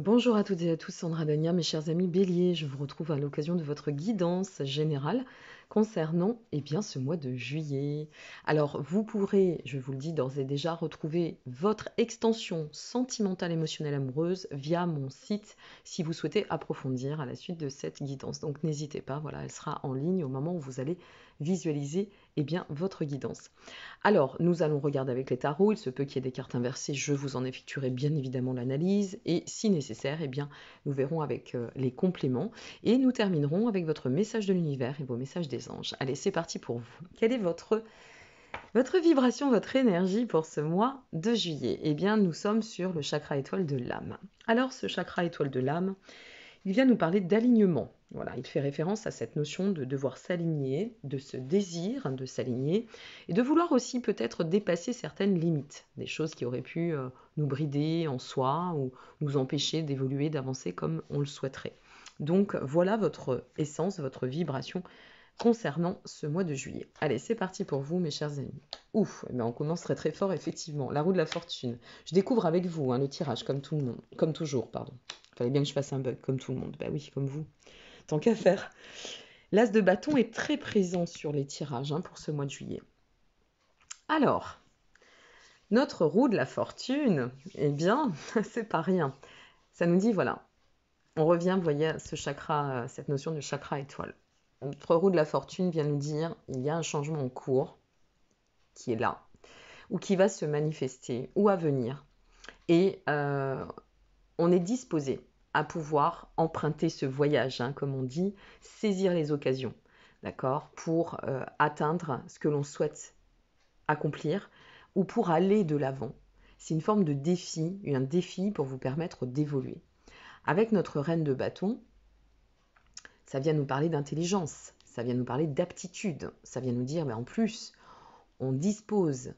Bonjour à toutes et à tous, Sandra Dania, mes chers amis Bélier. Je vous retrouve à l'occasion de votre guidance générale concernant ce mois de juillet. Alors, vous pourrez, je vous le dis d'ores et déjà, retrouver votre extension sentimentale, émotionnelle, amoureuse via mon site si vous souhaitez approfondir à la suite de cette guidance. Donc, n'hésitez pas, voilà, elle sera en ligne au moment où vous allez visualiser votre guidance. Alors, nous allons regarder avec les tarots. Il se peut qu'il y ait des cartes inversées. Je vous en effectuerai bien évidemment l'analyse. Et si nécessaire, nous verrons avec les compléments. Et nous terminerons avec votre message de l'univers et vos messages des anges. Allez, c'est parti pour vous. Quelle est votre vibration, votre énergie pour ce mois de juillet? Nous sommes sur le chakra étoile de l'âme. Alors, ce chakra étoile de l'âme, il vient nous parler d'alignement. Voilà, il fait référence à cette notion de devoir s'aligner, de ce désir de s'aligner, et de vouloir aussi peut-être dépasser certaines limites, des choses qui auraient pu nous brider en soi ou nous empêcher d'évoluer, d'avancer comme on le souhaiterait. Donc voilà votre essence, votre vibration concernant ce mois de juillet. Allez, c'est parti pour vous, mes chers amis. Ouf, on commence très très fort, effectivement. La roue de la fortune. Je découvre avec vous le tirage, comme tout le monde, comme toujours, pardon. Fallait bien que je fasse un bug, comme tout le monde. Bah oui, comme vous. Tant qu'à faire. L'as de bâton est très présent sur les tirages pour ce mois de juillet. Alors, notre roue de la fortune, c'est pas rien. Ça nous dit, voilà, on revient, vous voyez, à ce chakra, cette notion de chakra étoile. Notre roue de la fortune vient nous dire, il y a un changement en cours qui est là, ou qui va se manifester, ou à venir. Et on est disposé à pouvoir emprunter ce voyage, comme on dit, saisir les occasions, d'accord, pour atteindre ce que l'on souhaite accomplir ou pour aller de l'avant. C'est une forme de défi, un défi pour vous permettre d'évoluer. Avec notre reine de bâton, ça vient nous parler d'intelligence, ça vient nous parler d'aptitude, ça vient nous dire, mais en plus, on dispose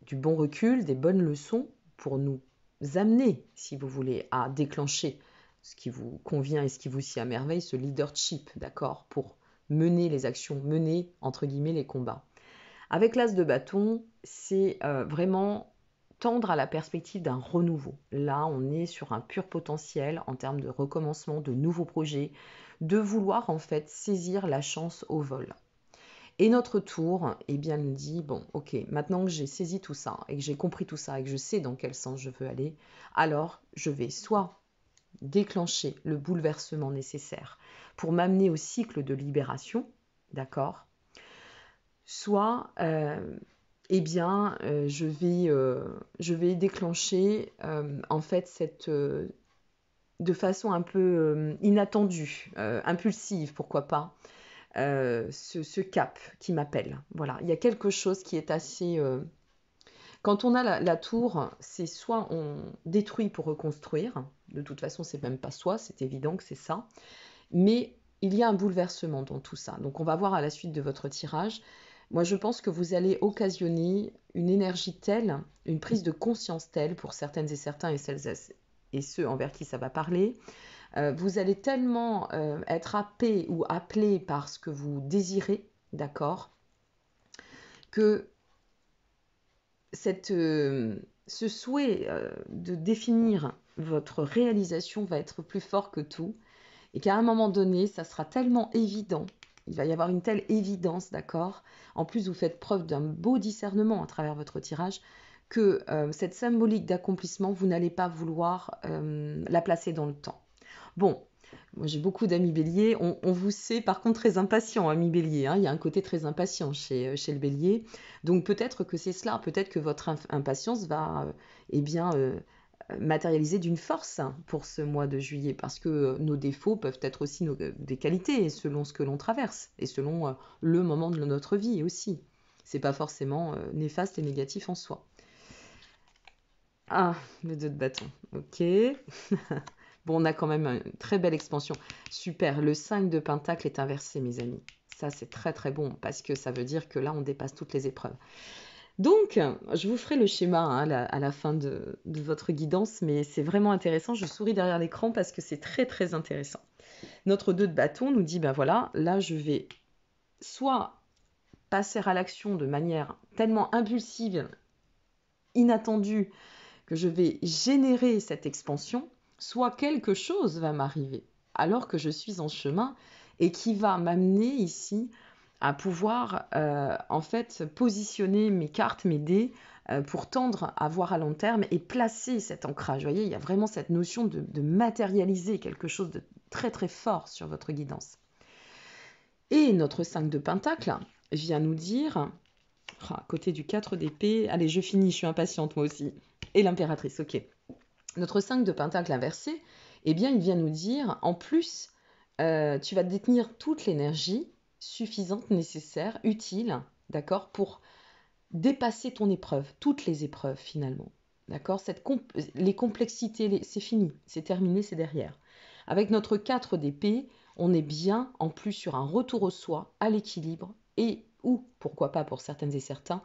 du bon recul, des bonnes leçons pour nous amener, si vous voulez, à déclencher ce qui vous convient et ce qui vous s'y à merveille, ce leadership, d'accord, pour mener les actions, mener, entre guillemets, les combats. Avec l'as de bâton, c'est vraiment tendre à la perspective d'un renouveau. Là, on est sur un pur potentiel en termes de recommencement, de nouveaux projets, de vouloir en fait saisir la chance au vol. Et notre tour, nous dit, bon, ok, maintenant que j'ai saisi tout ça, et que j'ai compris tout ça, et que je sais dans quel sens je veux aller, alors je vais soit déclencher le bouleversement nécessaire pour m'amener au cycle de libération, d'accord, soit je vais déclencher en fait cette de façon un peu inattendue, impulsive, pourquoi pas, ce cap qui m'appelle. Voilà, il y a quelque chose qui est assez... Quand on a la tour, c'est soit on détruit pour reconstruire, de toute façon c'est même pas soi, c'est évident que c'est ça, mais il y a un bouleversement dans tout ça. Donc on va voir à la suite de votre tirage. Moi je pense que vous allez occasionner une énergie telle, une prise de conscience telle pour certaines et certains et celles et ceux envers qui ça va parler. Vous allez tellement être happé ou appelé par ce que vous désirez, d'accord, que ce souhait de définir votre réalisation va être plus fort que tout et qu'à un moment donné, ça sera tellement évident, il va y avoir une telle évidence, d'accord. En plus, vous faites preuve d'un beau discernement à travers votre tirage, que cette symbolique d'accomplissement, vous n'allez pas vouloir la placer dans le temps. Bon, moi j'ai beaucoup d'amis béliers, on vous sait par contre très impatient, amis béliers, il y a un côté très impatient chez le bélier, donc peut-être que c'est cela, peut-être que votre impatience va matérialiser d'une force pour ce mois de juillet, parce que nos défauts peuvent être aussi des qualités selon ce que l'on traverse et selon le moment de notre vie aussi. C'est pas forcément néfaste et négatif en soi. Ah, le 2 de bâton, ok. Bon, on a quand même une très belle expansion. Super, le 5 de pentacle est inversé, mes amis. Ça, c'est très très bon, parce que ça veut dire que là, on dépasse toutes les épreuves. Donc, je vous ferai le schéma à la fin de votre guidance, mais c'est vraiment intéressant. Je souris derrière l'écran parce que c'est très très intéressant. Notre 2 de bâton nous dit, ben voilà, là je vais soit passer à l'action de manière tellement impulsive, inattendue, que je vais générer cette expansion, soit quelque chose va m'arriver alors que je suis en chemin et qui va m'amener ici à pouvoir en fait positionner mes cartes, mes dés pour tendre à voir à long terme et placer cet ancrage. Vous voyez, il y a vraiment cette notion de matérialiser quelque chose de très très fort sur votre guidance. Et notre 5 de Pentacle vient nous dire, à côté du 4 d'épée, allez je finis, je suis impatiente moi aussi, et l'impératrice, ok. Notre 5 de Pentacle inversé, eh bien il vient nous dire, en plus, tu vas détenir toute l'énergie suffisante, nécessaire, utile, d'accord, pour dépasser ton épreuve, toutes les épreuves finalement. D'accord, les complexités, c'est fini, c'est terminé, c'est derrière. Avec notre 4 d'épée, on est bien en plus sur un retour au soi, à l'équilibre, et ou, pourquoi pas pour certaines et certains,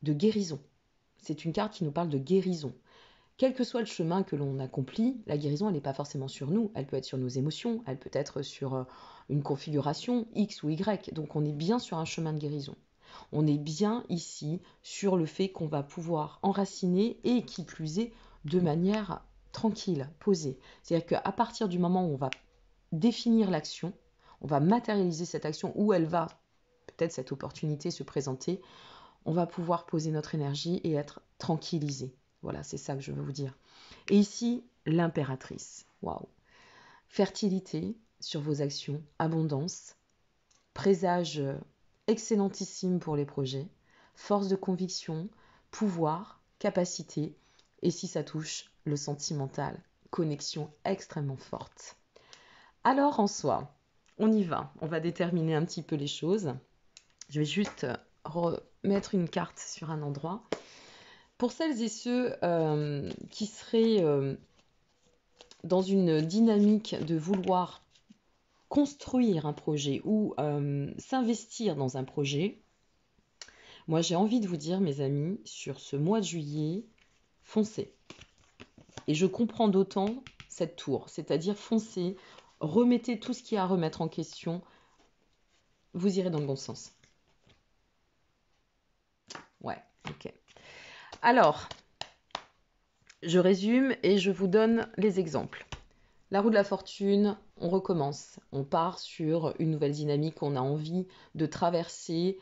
de guérison. C'est une carte qui nous parle de guérison. Quel que soit le chemin que l'on accomplit, la guérison, elle n'est pas forcément sur nous. Elle peut être sur nos émotions, elle peut être sur une configuration X ou Y. Donc on est bien sur un chemin de guérison. On est bien ici sur le fait qu'on va pouvoir enraciner et qui plus est de manière tranquille, posée. C'est-à-dire qu'à partir du moment où on va définir l'action, on va matérialiser cette action où elle va, peut-être cette opportunité se présenter, on va pouvoir poser notre énergie et être tranquillisé. Voilà, c'est ça que je veux vous dire. Et ici, l'impératrice. Waouh. Fertilité sur vos actions, abondance, présage excellentissime pour les projets, force de conviction, pouvoir, capacité, et si ça touche le sentimental, connexion extrêmement forte. Alors en soi, on y va, on va déterminer un petit peu les choses. Je vais juste remettre une carte sur un endroit. Pour celles et ceux qui seraient dans une dynamique de vouloir construire un projet ou s'investir dans un projet, moi j'ai envie de vous dire, mes amis, sur ce mois de juillet, foncez. Et je comprends d'autant cette tour, c'est-à-dire foncez, remettez tout ce qu'il y a à remettre en question, vous irez dans le bon sens. Ouais, ok. Alors, je résume et je vous donne les exemples. La roue de la fortune, on recommence. On part sur une nouvelle dynamique qu'on a envie de traverser.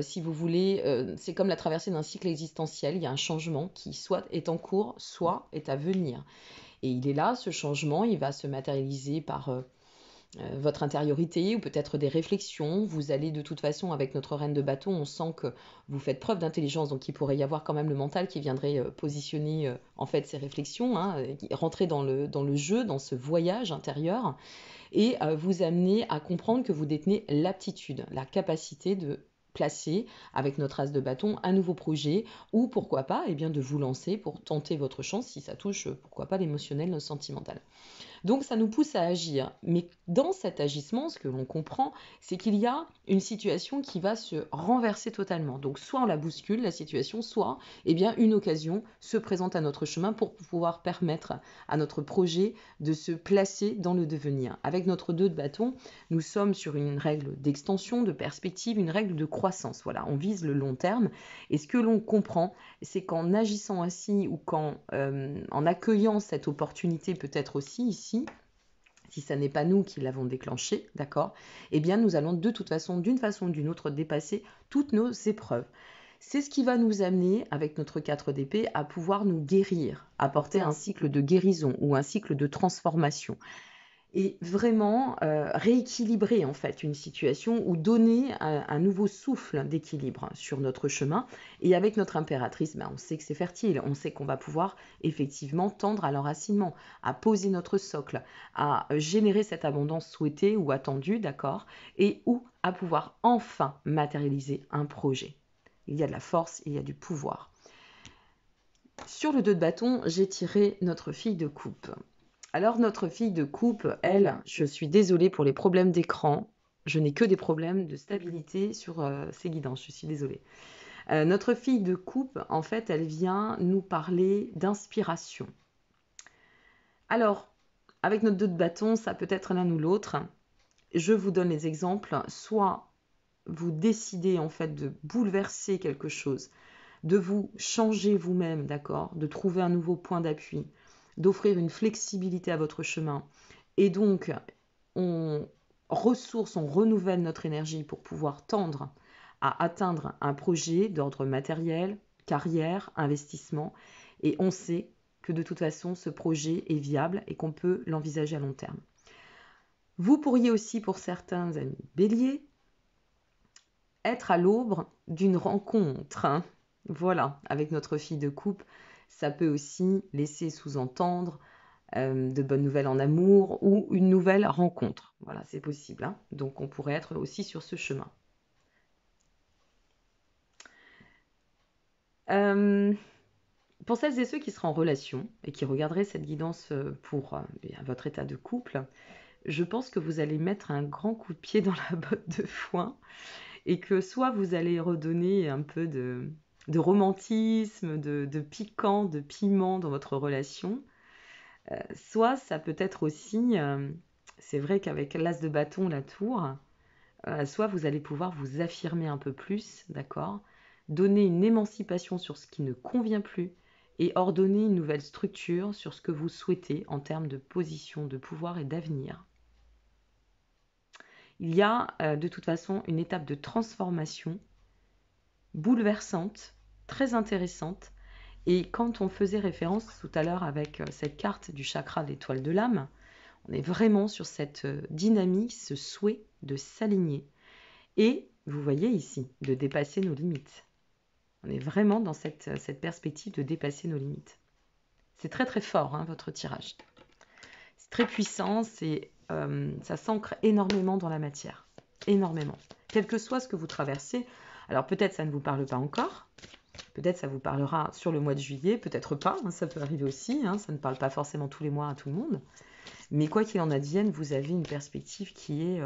Si vous voulez, c'est comme la traversée d'un cycle existentiel. Il y a un changement qui soit est en cours, soit est à venir. Et il est là, ce changement, il va se matérialiser par votre intériorité ou peut-être des réflexions. Vous allez de toute façon, avec notre reine de bâton, on sent que vous faites preuve d'intelligence, donc il pourrait y avoir quand même le mental qui viendrait positionner en fait ces réflexions, rentrer dans le jeu, dans ce voyage intérieur, et vous amener à comprendre que vous détenez l'aptitude, la capacité de placer avec notre as de bâton un nouveau projet ou pourquoi pas bien, de vous lancer pour tenter votre chance si ça touche pourquoi pas l'émotionnel, le sentimental. Donc ça nous pousse à agir. Mais dans cet agissement, ce que l'on comprend, c'est qu'il y a une situation qui va se renverser totalement. Donc soit on la bouscule, la situation, soit bien, une occasion se présente à notre chemin pour pouvoir permettre à notre projet de se placer dans le devenir. Avec notre 2 de bâton, nous sommes sur une règle d'extension, de perspective, une règle de croissance. Voilà, on vise le long terme. Et ce que l'on comprend, c'est qu'en agissant ainsi ou en accueillant cette opportunité peut-être aussi ici, si ça n'est pas nous qui l'avons déclenché, d'accord, bien nous allons de toute façon, d'une façon ou d'une autre, dépasser toutes nos épreuves. C'est ce qui va nous amener, avec notre 4 d'épée, à pouvoir nous guérir, apporter un cycle de guérison ou un cycle de transformation. Et vraiment rééquilibrer en fait une situation ou donner un nouveau souffle d'équilibre sur notre chemin. Et avec notre impératrice, on sait que c'est fertile, on sait qu'on va pouvoir effectivement tendre à l'enracinement, à poser notre socle, à générer cette abondance souhaitée ou attendue, d'accord, et ou à pouvoir enfin matérialiser un projet. Il y a de la force, il y a du pouvoir. Sur le 2 de bâton, j'ai tiré notre fille de coupe. Alors notre fille de coupe, elle, je suis désolée pour les problèmes d'écran, je n'ai que des problèmes de stabilité sur ses guidances, je suis désolée. Notre fille de coupe, en fait, elle vient nous parler d'inspiration. Alors, avec notre 2 de bâton, ça peut être l'un ou l'autre. Je vous donne les exemples. Soit vous décidez en fait de bouleverser quelque chose, de vous changer vous-même, d'accord, de trouver un nouveau point d'appui, d'offrir une flexibilité à votre chemin. Et donc, on ressource, on renouvelle notre énergie pour pouvoir tendre à atteindre un projet d'ordre matériel, carrière, investissement. Et on sait que de toute façon, ce projet est viable et qu'on peut l'envisager à long terme. Vous pourriez aussi, pour certains amis béliers, être à l'aube d'une rencontre. Hein. Voilà, avec notre fille de couple, ça peut aussi laisser sous-entendre de bonnes nouvelles en amour ou une nouvelle rencontre. Voilà, c'est possible. Hein. Donc on pourrait être aussi sur ce chemin. Pour celles et ceux qui seraient en relation et qui regarderaient cette guidance pour votre état de couple, je pense que vous allez mettre un grand coup de pied dans la botte de foin et que soit vous allez redonner un peu de romantisme, de piquant, de piment dans votre relation, soit ça peut être aussi, c'est vrai qu'avec l'as de bâton, la tour, soit vous allez pouvoir vous affirmer un peu plus, d'accord, donner une émancipation sur ce qui ne convient plus et ordonner une nouvelle structure sur ce que vous souhaitez en termes de position, de pouvoir et d'avenir. Il y a de toute façon une étape de transformation bouleversante, très intéressante. Et quand on faisait référence tout à l'heure avec cette carte du chakra de l'étoile de l'âme, on est vraiment sur cette dynamique, ce souhait de s'aligner. Et vous voyez ici, de dépasser nos limites. On est vraiment dans cette perspective de dépasser nos limites. C'est très très fort, hein, votre tirage. C'est très puissant, ça s'ancre énormément dans la matière. Énormément. Quel que soit ce que vous traversez, alors peut-être ça ne vous parle pas encore, peut-être ça vous parlera sur le mois de juillet, peut-être pas, hein, ça peut arriver aussi, hein, ça ne parle pas forcément tous les mois à tout le monde. Mais quoi qu'il en advienne, vous avez une perspective qui est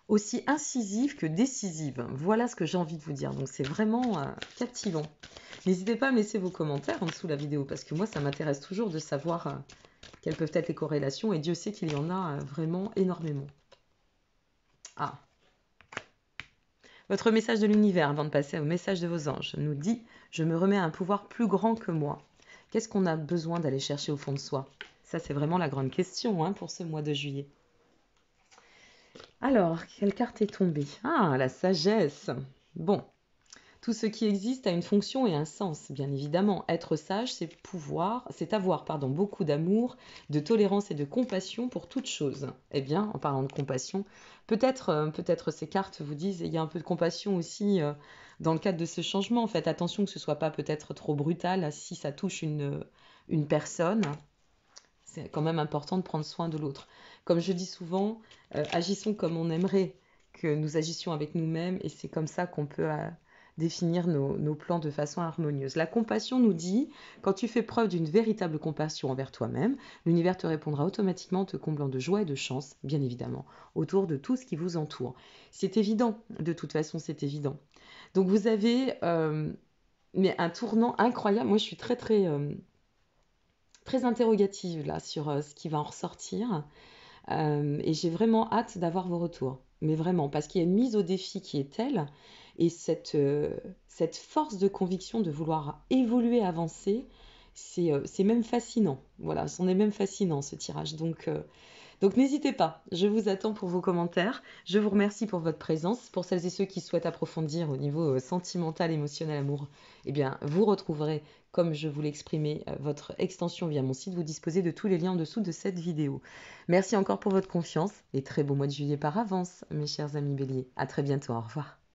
aussi incisive que décisive. Voilà ce que j'ai envie de vous dire. Donc c'est vraiment captivant. N'hésitez pas à me laisser vos commentaires en dessous de la vidéo parce que moi ça m'intéresse toujours de savoir quelles peuvent être les corrélations et Dieu sait qu'il y en a vraiment énormément. Ah. Votre message de l'univers, avant de passer au message de vos anges, nous dit « Je me remets à un pouvoir plus grand que moi ». Qu'est-ce qu'on a besoin d'aller chercher au fond de soi? Ça, c'est vraiment la grande question hein, pour ce mois de juillet. Alors, quelle carte est tombée? Ah, la sagesse. Bon, tout ce qui existe a une fonction et un sens, bien évidemment. Être sage, c'est avoir beaucoup d'amour, de tolérance et de compassion pour toute chose. Eh bien, en parlant de compassion, peut-être ces cartes vous disent, il y a un peu de compassion aussi dans le cadre de ce changement. Faites attention que ce ne soit pas peut-être trop brutal si ça touche une personne. C'est quand même important de prendre soin de l'autre. Comme je dis souvent, agissons comme on aimerait que nous agissions avec nous-mêmes et c'est comme ça qu'on peut définir nos plans de façon harmonieuse. La compassion nous dit, quand tu fais preuve d'une véritable compassion envers toi-même, l'univers te répondra automatiquement, te comblant de joie et de chance, bien évidemment, autour de tout ce qui vous entoure. C'est évident, de toute façon c'est évident. Donc vous avez mais un tournant incroyable. Moi je suis très interrogative là sur ce qui va en ressortir et j'ai vraiment hâte d'avoir vos retours. Mais vraiment, parce qu'il y a une mise au défi qui est telle et cette force de conviction de vouloir évoluer, avancer, c'est même fascinant. Voilà, c'en est même fascinant ce tirage. Donc n'hésitez pas, je vous attends pour vos commentaires. Je vous remercie pour votre présence. Pour celles et ceux qui souhaitent approfondir au niveau sentimental, émotionnel, amour, eh bien, vous retrouverez, comme je vous l'ai exprimé, votre extension via mon site. Vous disposez de tous les liens en dessous de cette vidéo. Merci encore pour votre confiance et très beau mois de juillet par avance, mes chers amis béliers. À très bientôt, au revoir.